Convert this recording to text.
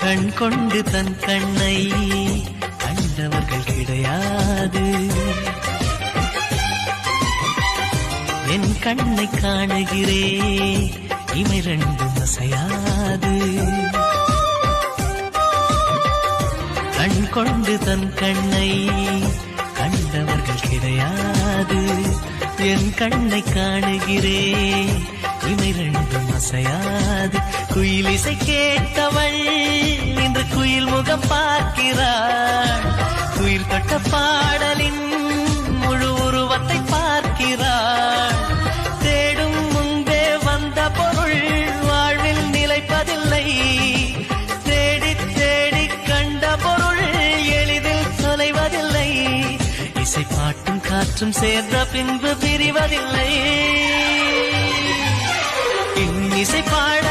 கண் கொண்டு தன் கண்ணை கண்டவர்கள் கிடையாது. என் கண்ணை காணுகிறே இமை ரெண்டும் அசையாது. கண் கொண்டு தன் கண்ணை கண்டவர்கள் கிடையாது. என் கண்ணை காணுகிறே இமை ரெண்டும் அசையாது. குயில் இசை கேட்டவள் இன்று குயில் முகம் பார்க்கிறாள். குயில் தொட்ட பாடலின் முழு உருவத்தை பார்க்கிறாள். தேடும் முன்பே வந்த பொருள் வாழ்வில் நிலைப்பதில்லை. தேடி தேடி கண்ட பொருள் எளிதில் தொலைவதில்லை. இசை பாட்டும் காற்றும் சேர்ந்த பின்பு பிரிவதில்லை. இசை பாட